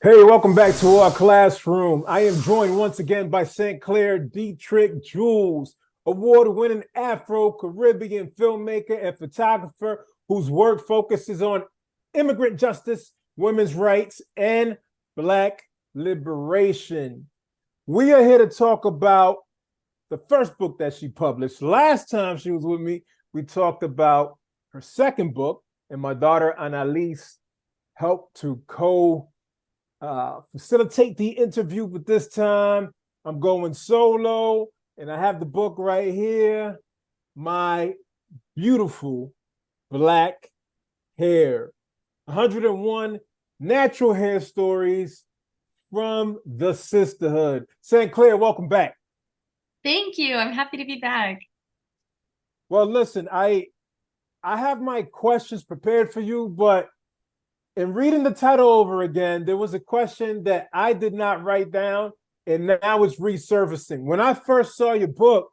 Hey, welcome back to our classroom. I am joined once again by Clair Detrick-Jules, award-winning Afro-Caribbean filmmaker and photographer whose work focuses on immigrant justice, women's rights, and Black liberation. We are here to talk about the first book that she published. Last time she was with me, we talked about her second book, and my daughter Annalise helped to facilitate the interview, but this time I'm going solo, and I have the book right here, My Beautiful Black Hair, 101 Natural Hair Stories from the Sisterhood. St. Clair, welcome back. Thank you. I'm happy to be back. Well, listen, I have my questions prepared for you, but in reading the title over again, there was a question that I did not write down, and now it's resurfacing. When I first saw your book,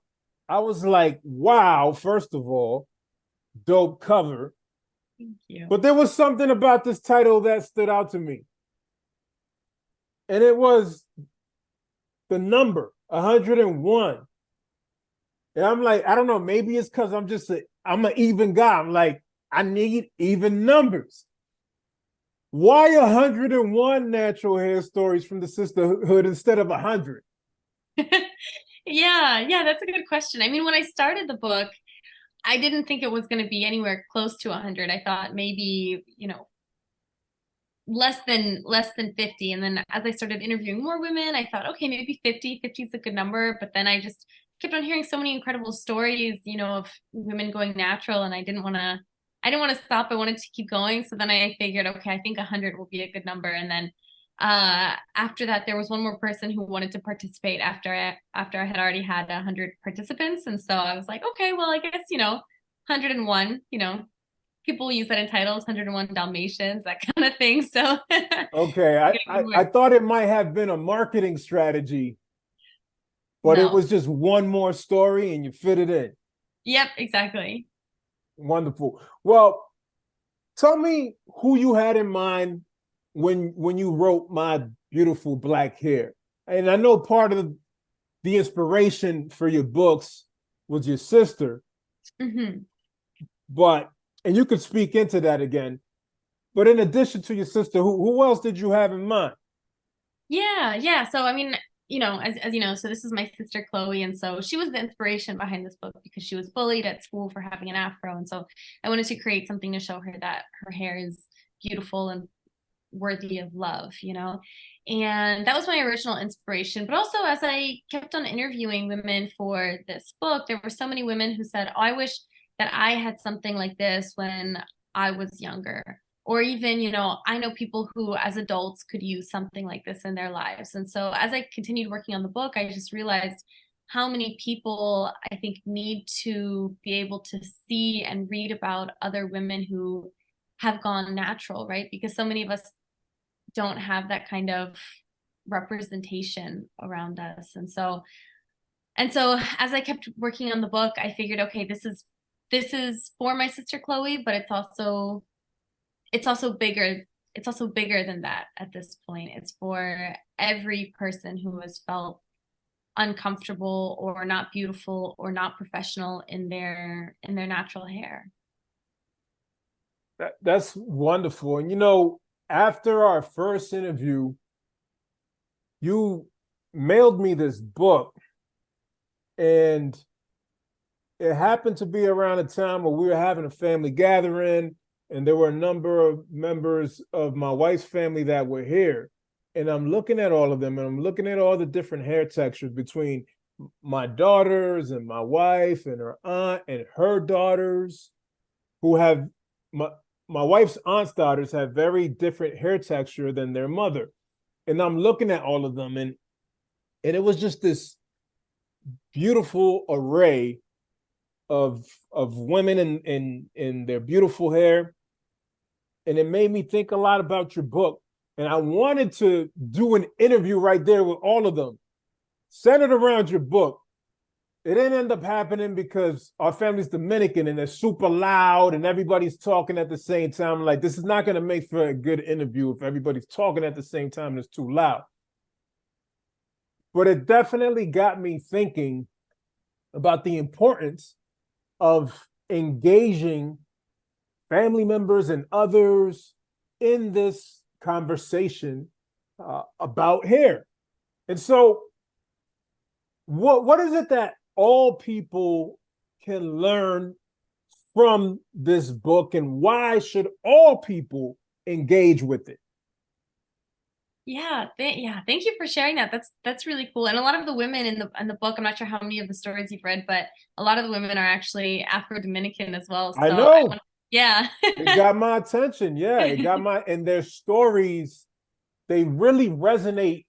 I was like, wow, first of all, dope cover. Thank you. But there was something about this title that stood out to me. And it was the number 101. And I'm like, I don't know, maybe it's because I'm an even guy. I'm like, I need even numbers. Why 101 natural hair stories from the Sisterhood instead of 100? Yeah, that's a good question. I mean, when I started the book, I didn't think it was going to be anywhere close to 100. I thought maybe, less than 50. And then as I started interviewing more women, I thought, okay, maybe 50. 50 is a good number. But then I just kept on hearing so many incredible stories, of women going natural, and I didn't want to stop. I wanted to keep going. So then I figured, okay, I think 100 will be a good number. And then after that, there was one more person who wanted to participate after I had already had 100 participants. And so I was like, okay, well, I guess, 101, people use that in titles, 101 Dalmatians, that kind of thing. So Okay, I thought it might have been a marketing strategy, but it no. was just one more story and you fit it in. Yep, exactly. Wonderful. Well, tell me who you had in mind when you wrote My Beautiful Black Hair. And I know part of the inspiration for your books was your sister, Hmm. but and you could speak into that again. But in addition to your sister, who else did you have in mind? Yeah. So I mean, as you know, so this is my sister Chloe, and so she was the inspiration behind this book because she was bullied at school for having an afro, and so I wanted to create something to show her that her hair is beautiful and worthy of love. And that was my original inspiration. But also, as I kept on interviewing women for this book, there were so many women who said, oh, I wish that I had something like this when I was younger. Or even, I know people who, as adults, could use something like this in their lives. And so, as I continued working on the book, I just realized how many people I think need to be able to see and read about other women who have gone natural, right? Because so many of us don't have that kind of representation around us. And so as I kept working on the book, I figured, okay, this is for my sister Chloe, but it's also bigger. It's also bigger than that at this point. It's for every person who has felt uncomfortable or not beautiful or not professional in their natural hair. That's wonderful. And after our first interview, you mailed me this book, and it happened to be around a time where we were having a family gathering, and there were a number of members of my wife's family that were here. And I'm looking at all of them, and I'm looking at all the different hair textures between my daughters and my wife and her aunt and her daughters, who have my my wife's aunt's daughters have very different hair texture than their mother. And I'm looking at all of them, and it was just this beautiful array of women in their beautiful hair, and it made me think a lot about your book. And I wanted to do an interview right there with all of them, centered around your book. it didn't end up happening because our family's Dominican and they're super loud and everybody's talking at the same time. Like, this is not going to make for a good interview if everybody's talking at the same time and it's too loud. But it definitely got me thinking about the importance of engaging family members and others in this conversation about hair. And so, what is it that all people can learn from this book, and why should all people engage with it? Yeah, thank you for sharing that. That's really cool. And a lot of the women in the book, I'm not sure how many of the stories you've read, but a lot of the women are actually Afro-Dominican as well. I So know yeah. it got my attention. Yeah, it got my, and their stories, they really resonate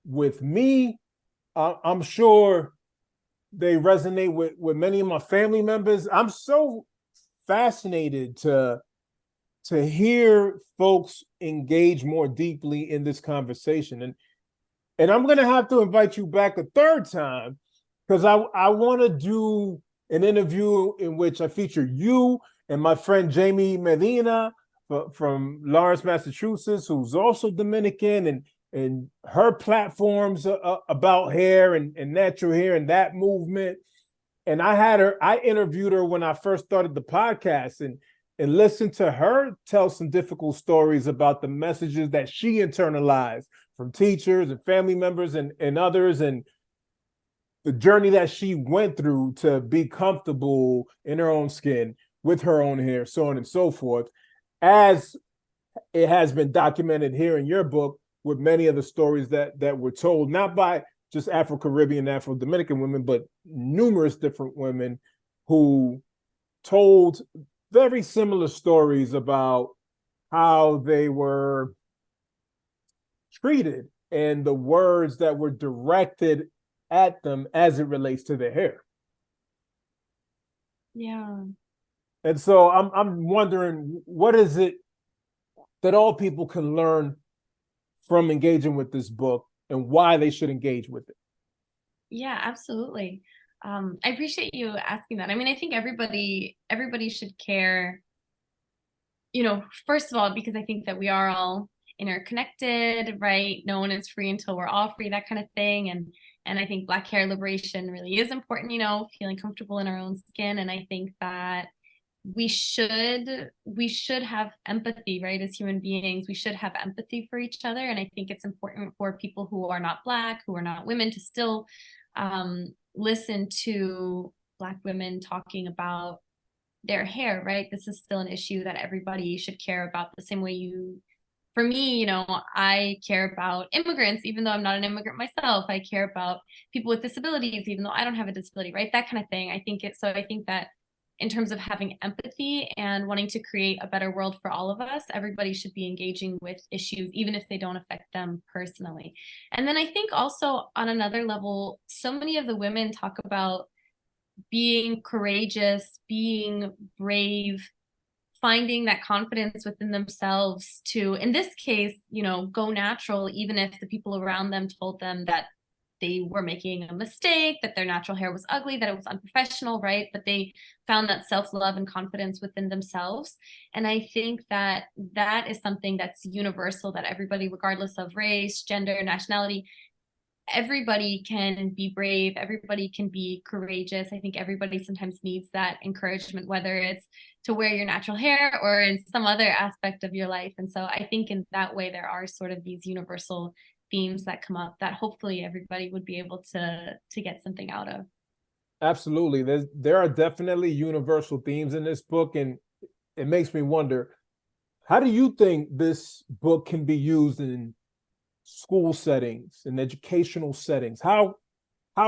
with me. I'm sure they resonate with many of my family members. I'm so fascinated to hear folks engage more deeply in this conversation. And I'm gonna have to invite you back a third time because I want to do an interview in which I feature you and my friend Jamie Medina from Lawrence, Massachusetts, who's also Dominican, and her platforms about hair and natural hair and that movement. And I interviewed her when I first started the podcast, and listened to her tell some difficult stories about the messages that she internalized from teachers and family members and others, and the journey that she went through to be comfortable in her own skin with her own hair, so on and so forth, as it has been documented here in your book with many of the stories that were told, not by just Afro-Caribbean, Afro-Dominican women, but numerous different women who told very similar stories about how they were treated and the words that were directed at them as it relates to their hair. Yeah. And so I'm wondering, what is it that all people can learn from engaging with this book, and why they should engage with it? Yeah, absolutely. I appreciate you asking that. I mean, I think everybody should care, first of all, because I think that we are all interconnected, right? No one is free until we're all free, that kind of thing. And I think Black hair liberation really is important, feeling comfortable in our own skin. And I think that we should have empathy, right? As human beings, we should have empathy for each other. And I think it's important for people who are not Black, who are not women, to still listen to Black women talking about their hair, right? This is still an issue that everybody should care about the same way for me, I care about immigrants, even though I'm not an immigrant myself. I care about people with disabilities, even though I don't have a disability, right? That kind of thing. I think that in terms of having empathy and wanting to create a better world for all of us, everybody should be engaging with issues, even if they don't affect them personally. And then I think also on another level, so many of the women talk about being courageous, being brave, finding that confidence within themselves to, in this case, go natural, even if the people around them told them that they were making a mistake, that their natural hair was ugly, that it was unprofessional, right? But they found that self-love and confidence within themselves. And I think that that is something that's universal, that everybody, regardless of race, gender, nationality, everybody can be brave, everybody can be courageous. I think everybody sometimes needs that encouragement, whether it's to wear your natural hair or in some other aspect of your life. And so I think in that way, there are sort of these universal themes that come up that hopefully everybody would be able to get something out of. Absolutely. There are definitely universal themes in this book, and it makes me wonder, how do you think this book can be used in school settings and educational settings? How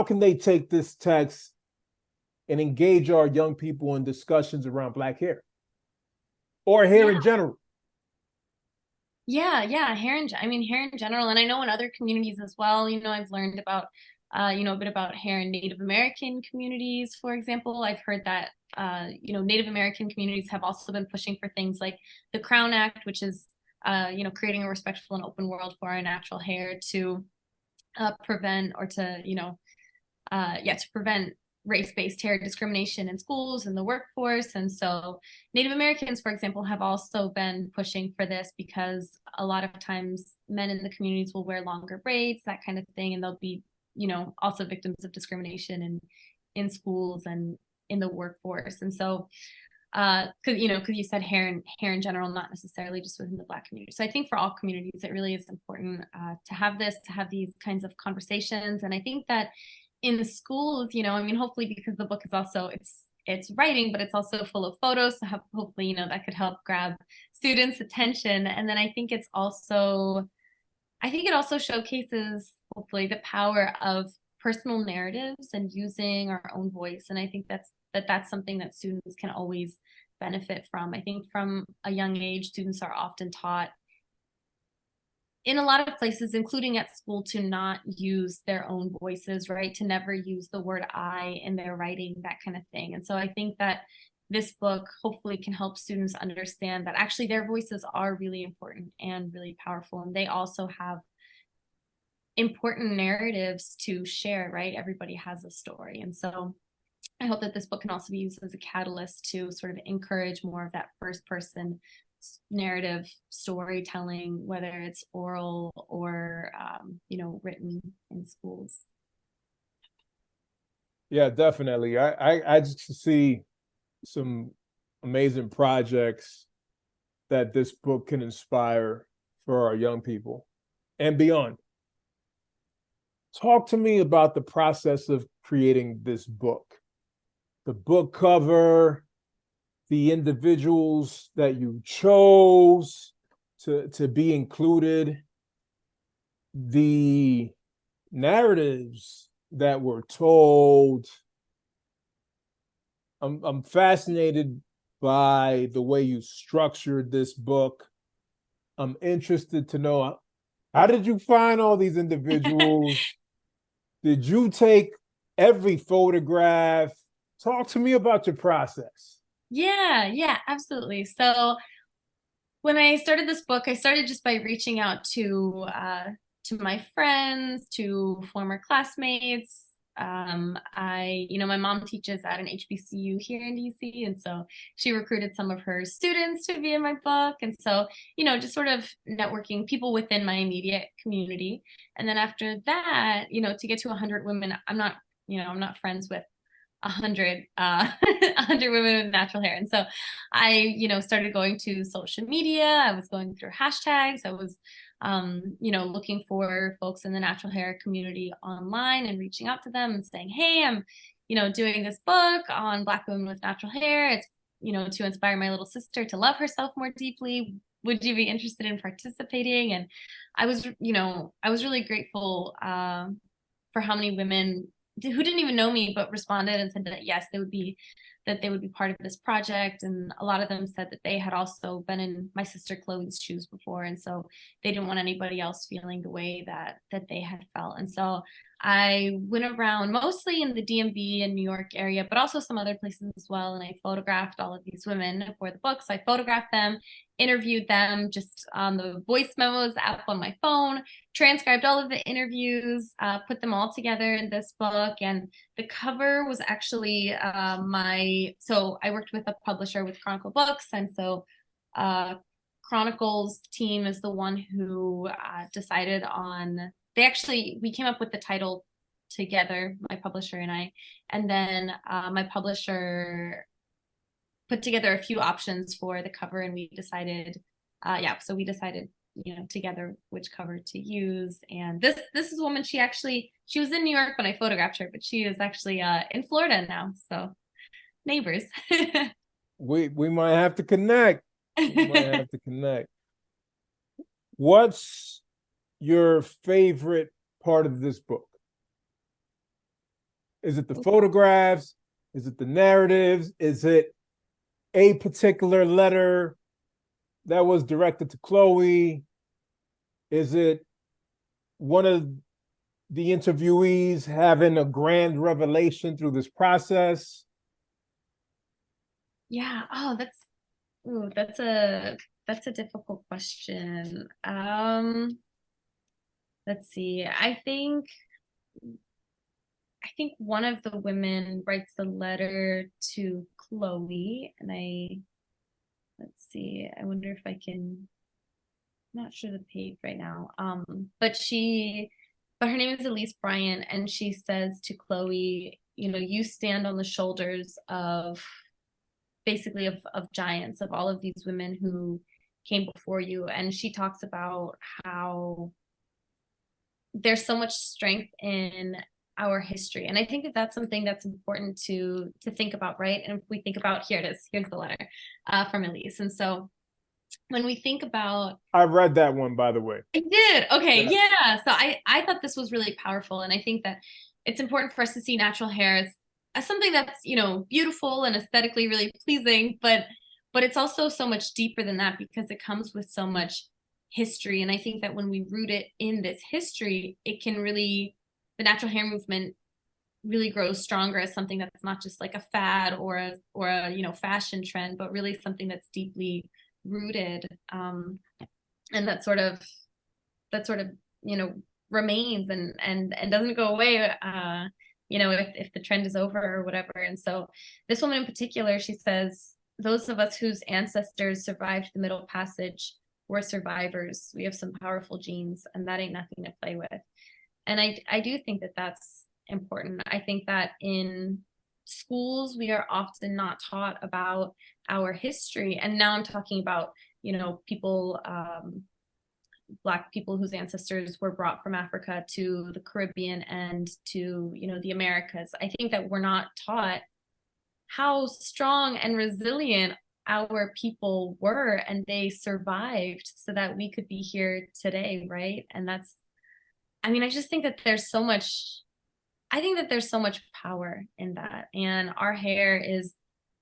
can they take this text and engage our young people in discussions around Black hair or hair Yeah. in general? Yeah, hair in general, and I know in other communities as well. I've learned about, a bit about hair in Native American communities, for example. I've heard that, Native American communities have also been pushing for things like the Crown Act, which is, creating a respectful and open world for our natural hair to prevent or to, to prevent race-based terror discrimination in schools and the workforce. And so Native Americans, for example, have also been pushing for this because a lot of times men in the communities will wear longer braids, that kind of thing, and they'll be, also victims of discrimination in schools and in the workforce. And so because you said hair in general, not necessarily just within the Black community. So I think for all communities, it really is important to have these kinds of conversations. And I think that in schools, hopefully, because the book is also it's writing, but it's also full of photos. So hopefully, that could help grab students' attention. And then I think it also showcases hopefully the power of personal narratives and using our own voice. And I think that's something that students can always benefit from. I think from a young age, students are often taught in a lot of places, including at school, to not use their own voices, right? To never use the word I in their writing, that kind of thing. And so I think that this book hopefully can help students understand that actually their voices are really important and really powerful. And they also have important narratives to share, right? Everybody has a story. And so I hope that this book can also be used as a catalyst to sort of encourage more of that first person narrative storytelling, whether it's oral or written in schools. Yeah, definitely. I just see some amazing projects that this book can inspire for our young people and beyond. Talk to me about the process of creating this book. The book cover, the individuals that you chose to be included, the narratives that were told. I'm fascinated by the way you structured this book. I'm interested to know, how did you find all these individuals? Did you take every photograph? Talk to me about your process. Yeah, absolutely. So when I started this book, I started just by reaching out to my friends, to former classmates. My mom teaches at an HBCU here in DC, and so she recruited some of her students to be in my book. And so, just sort of networking people within my immediate community. And then after that, to get to 100 women, I'm not friends with 100 100 women with natural hair. And so I started going to social media. I was going through hashtags. I was looking for folks in the natural hair community online and reaching out to them and saying, hey, I'm doing this book on Black women with natural hair. It's to inspire my little sister to love herself more deeply. Would you be interested in participating? And I was really grateful for how many women who didn't even know me but responded and said that yes, they would be part of this project. And a lot of them said that they had also been in my sister Chloe's shoes before, and so they didn't want anybody else feeling the way that they had felt. And so I went around mostly in the DMV and New York area, but also some other places as well, and I photographed all of these women for the book. So I photographed them, interviewed them just on the voice memos app on my phone, transcribed all of the interviews, put them all together in this book. And the cover was actually so I worked with a publisher with Chronicle Books. And so Chronicle's team is the one who decided on, we came up with the title together, my publisher and I. And then my publisher put together a few options for the cover, and we decided, so we decided together which cover to use. And this is a woman, she was in New York when I photographed her, but she is actually in Florida now, so neighbors. We might have to connect. What's your favorite part of this book? Is it the photographs? Is it the narratives? Is it a particular letter that was directed to Chloe? Is it one of the interviewees having a grand revelation through this process? Yeah. Oh, that's a difficult question. Let's see. I think I think one of the women writes the letter to Chloe, and let's see, I wonder if I can, I'm not sure the page right now. But her name is Elise Bryant, and she says to Chloe, you know, you stand on the shoulders of basically of giants, of all of these women who came before you. And she talks about how there's so much strength in our history. And I think that that's something that's important to think about, right? And if we think about, here it is, here's the letter from Elise. And so when we think about, I read that one, by the way. I did. Okay. Yeah. Yeah. So I thought this was really powerful. And I think that it's important for us to see natural hair as something that's, you know, beautiful and aesthetically really pleasing, but it's also so much deeper than that because it comes with so much history. And I think that when we root it in this history, it can really, the natural hair movement really grows stronger as something that's not just like a fad or a you know, fashion trend, but really something that's deeply rooted. And that sort of you know, remains and doesn't go away, you know, if the trend is over or whatever. And so this woman in particular, she says, those of us whose ancestors survived the Middle Passage, we're survivors. We have some powerful genes, and that ain't nothing to play with. And I do think that that's important. I think that in schools we are often not taught about our history. And now I'm talking about, you know, people, Black people whose ancestors were brought from Africa to the Caribbean and to, you know, the Americas. I think that we're not taught how strong and resilient our people were, and they survived so that we could be here today, right? And that's, I mean, I just think that there's so much, I think that there's so much power in that. And our hair is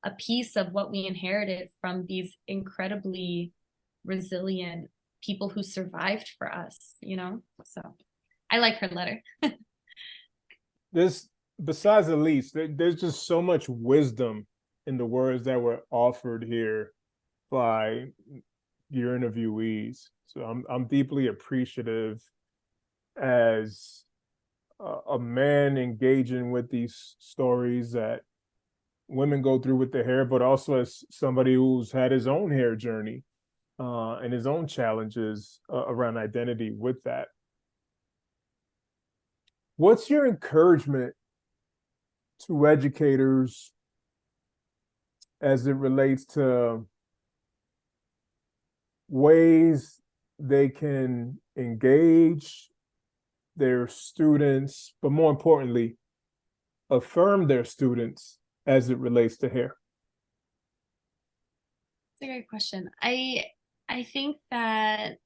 a piece of what we inherited from these incredibly resilient people who survived for us, you know? So I like her letter. This, besides Elise, there's just so much wisdom in the words that were offered here by your interviewees. So I'm deeply appreciative as a man engaging with these stories that women go through with their hair, but also as somebody who's had his own hair journey and his own challenges around identity with that. What's your encouragement to educators as it relates to ways they can engage their students, but more importantly, affirm their students as it relates to hair? It's a great question. I think that,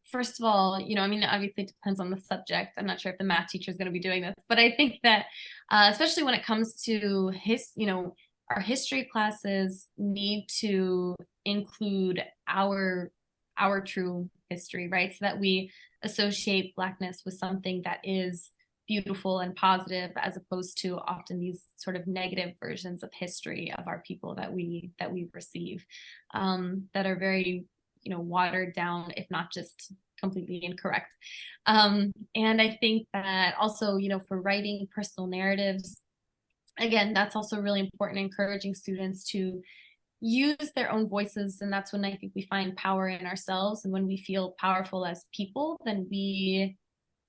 first of all, you know, I mean, obviously it depends on the subject. I'm not sure if the math teacher is going to be doing this, but I think that especially when it comes to you know, our history classes need to include our true history, right? So that we associate Blackness with something that is beautiful and positive, as opposed to often these sort of negative versions of history of our people that we receive, that are very, you know, watered down, if not just completely incorrect. And I think that also, you know, for writing personal narratives, again, that's also really important, encouraging students to use their own voices. And that's when I think we find power in ourselves. And when we feel powerful as people, then we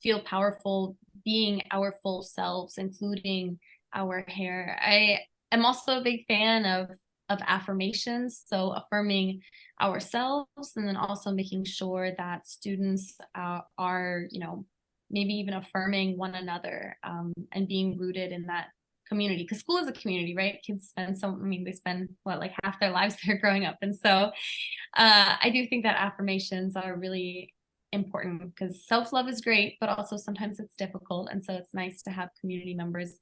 feel powerful being our full selves, including our hair. I am also a big fan of affirmations, so affirming ourselves, and then also making sure that students are, you know, maybe even affirming one another, and being rooted in that community, because school is a community, right? Kids spend I mean, they spend what, like half their lives there growing up. And so I do think that affirmations are really important, because self-love is great, but also sometimes it's difficult. And so it's nice to have community members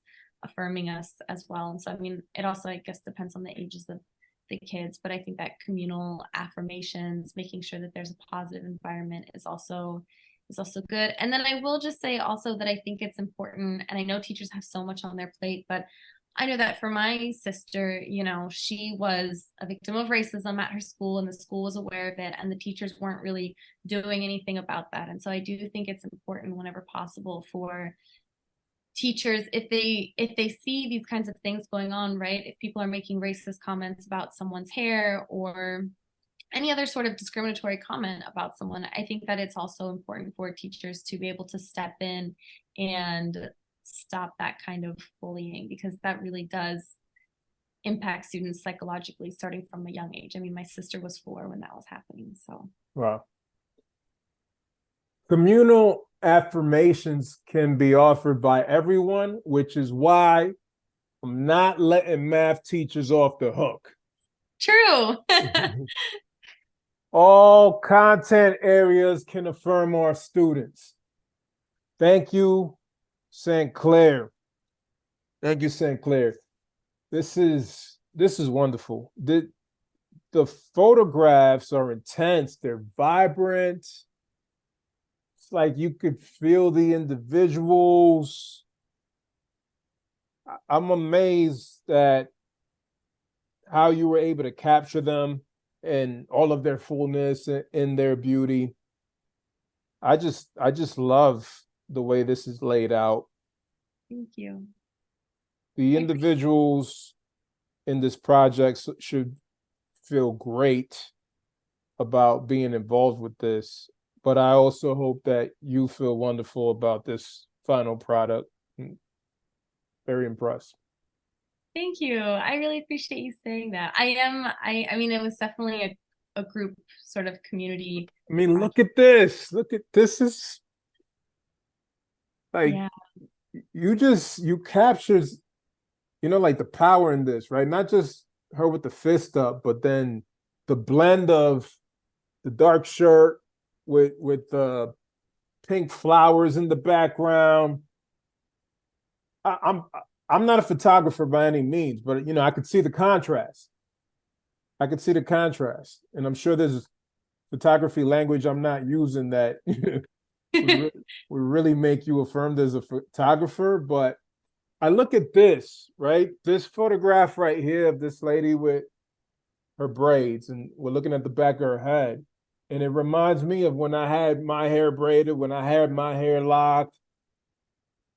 affirming us as well. And so, I mean, it also, I guess, depends on the ages of the kids, but I think that communal affirmations, making sure that there's a positive environment, is also good. And then I will just say also that I think it's important, and I know teachers have so much on their plate, but I know that for my sister, you know, she was a victim of racism at her school, and the school was aware of it, and the teachers weren't really doing anything about that. And so I do think it's important, whenever possible, for teachers, if they see these kinds of things going on, right? If people are making racist comments about someone's hair or any other sort of discriminatory comment about someone, I think that it's also important for teachers to be able to step in and stop that kind of bullying, because that really does impact students psychologically starting from a young age. I mean, my sister was 4 when that was happening. So Wow. Communal affirmations can be offered by everyone, which is why I'm not letting math teachers off the hook. true. All content areas can affirm our students. Thank you, St. Clair. Thank you, St. Clair. This is wonderful. The photographs are intense. They're vibrant. It's like you could feel the individuals. I'm amazed at how you were able to capture them and all of their fullness and their beauty. I just love the way this is laid out. Thank you. The individuals in this project should feel great about being involved with this, but I also hope that you feel wonderful about this final product. Very impressed. Thank you. I really appreciate you saying that. I mean, it was definitely a group sort of community. I mean, look at this. Look at this is like Yeah. you captured, like the power in this, right? Not just her with the fist up, but then the blend of the dark shirt with the pink flowers in the background. I'm not a photographer by any means, but I could see the contrast. I could see the contrast, and I'm sure there's photography language I'm not using that would really make you affirmed as a photographer. But I look at this, right? This photograph right here of this lady with her braids, and we're looking at the back of her head. And it reminds me of when I had my hair braided, when I had my hair locked.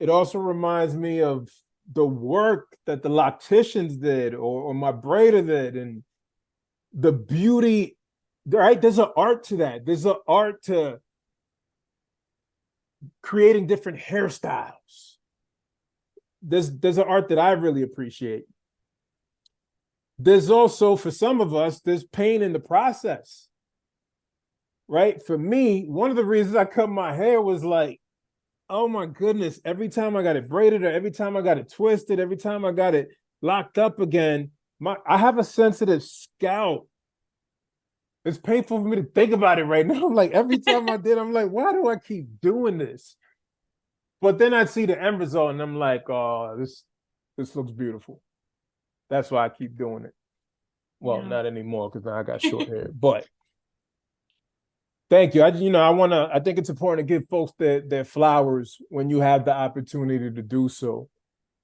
It also reminds me of the work that the locticians did or my braider did, and the beauty, right? There's an art to that. There's an art to creating different hairstyles. There's an art that I really appreciate. There's also, for some of us, there's pain in the process, right? For me, one of the reasons I cut my hair was like, oh my goodness, every time I got it braided or every time I got it twisted, every time I got it locked up again, I have a sensitive scalp. It's painful for me to think about it right now. Like every time I did, I'm like, why do I keep doing this? But then I see the end result and I'm like, oh, this looks beautiful. That's why I keep doing it. Well, not anymore because I got short hair. But thank you. I think it's important to give folks their flowers when you have the opportunity to do so.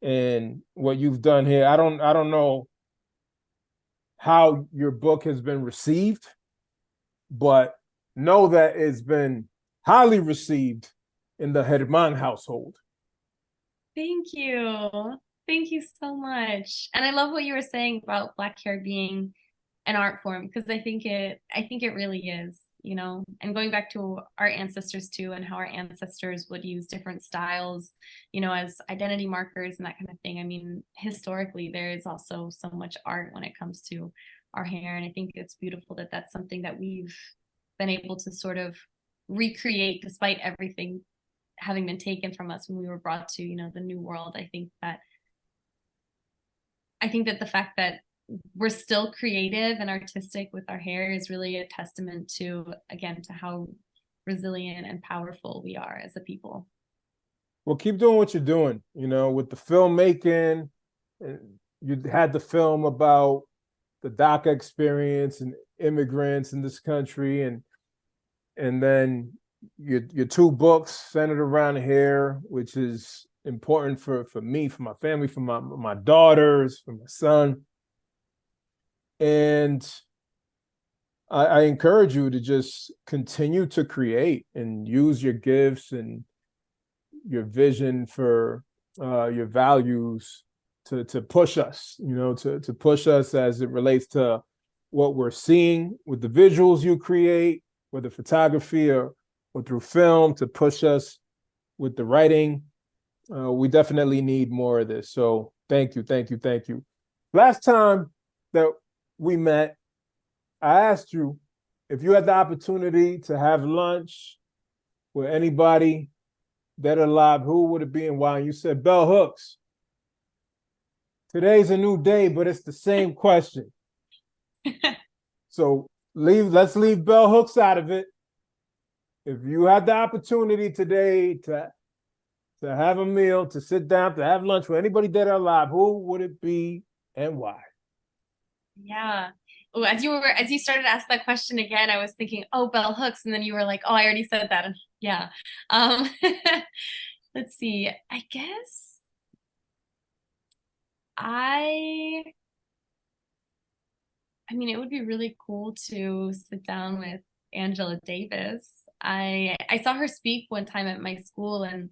And what you've done here, I don't know how your book has been received, but know that it's been highly received in the Herman household. Thank you. Thank you so much. And I love what you were saying about Black hair being an art form, because I think it really is, and going back to our ancestors too, and how our ancestors would use different styles, as identity markers and that kind of thing. I mean, historically, there is also so much art when it comes to our hair. And I think it's beautiful that that's something that we've been able to sort of recreate despite everything having been taken from us when we were brought to, the new world. I think that the fact that we're still creative and artistic with our hair is really a testament to, again, to how resilient and powerful we are as a people. Well, keep doing what you're doing, with the filmmaking. You had the film about the DACA experience and immigrants in this country, and then your 2 books centered around hair, which is important for me, for my family, for my daughters, for my son. And I encourage you to just continue to create and use your gifts and your vision for your values to push us, to push us as it relates to what we're seeing with the visuals you create, whether photography or through film, to push us with the writing. We definitely need more of this. So thank you, thank you, thank you. Last time that we met, I asked you if you had the opportunity to have lunch with anybody dead or alive, who would it be and why? And you said Bell Hooks. Today's a new day, but it's the same question. So let's leave Bell Hooks out of it. If you had the opportunity today to have a meal, to sit down, to have lunch with anybody dead or alive, who would it be and why? Yeah. Oh, as you started to ask that question again, I was thinking, oh, Bell Hooks, and then you were like, oh, I already said that. And yeah. Um, let's see. I guess I mean, it would be really cool to sit down with Angela Davis. I saw her speak one time at my school, and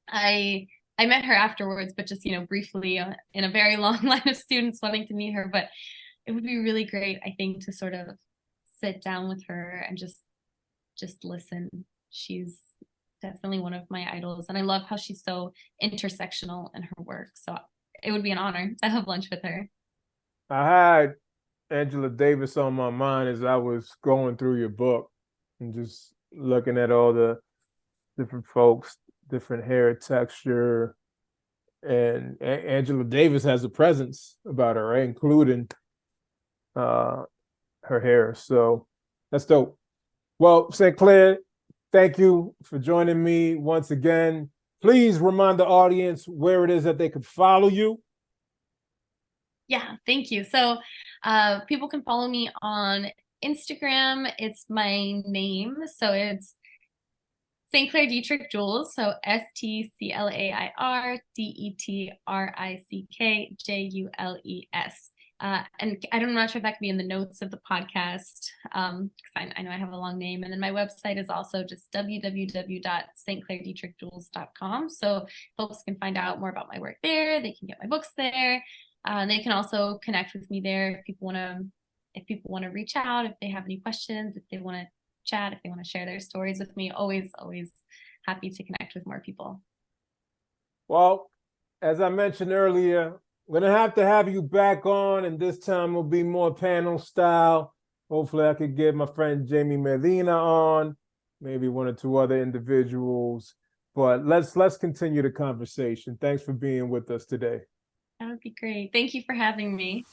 I met her afterwards, but just briefly in a very long line of students wanting to meet her. But it would be really great, I think, to sort of sit down with her and just listen. She's definitely one of my idols, and I love how she's so intersectional in her work. So it would be an honor to have lunch with her. I had Angela Davis on my mind as I was going through your book and just looking at all the different folks, different hair texture. And Angela Davis has a presence about her, right? Including her hair. So that's dope. Well, St. Clair, thank you for joining me once again. Please remind the audience where it is that they could follow you. Yeah, thank you. So people can follow me on Instagram. It's my name. So it's St. Clair Detrick-Jules. So StClairDetrickJules. And I'm not sure if that can be in the notes of the podcast, because I know I have a long name. And then my website is also just www.stclairdetrickjules.com. So folks can find out more about my work there. They can get my books there. They can also connect with me there if people want to reach out, if they have any questions, if they want to chat, if they want to share their stories with me. Always happy to connect with more people. Well, as I mentioned earlier, we're going to have you back on, and this time will be more panel style. Hopefully I could get my friend Jamie Medina on, maybe one or two other individuals. But let's continue the conversation. Thanks for being with us today. That would be great. Thank you for having me.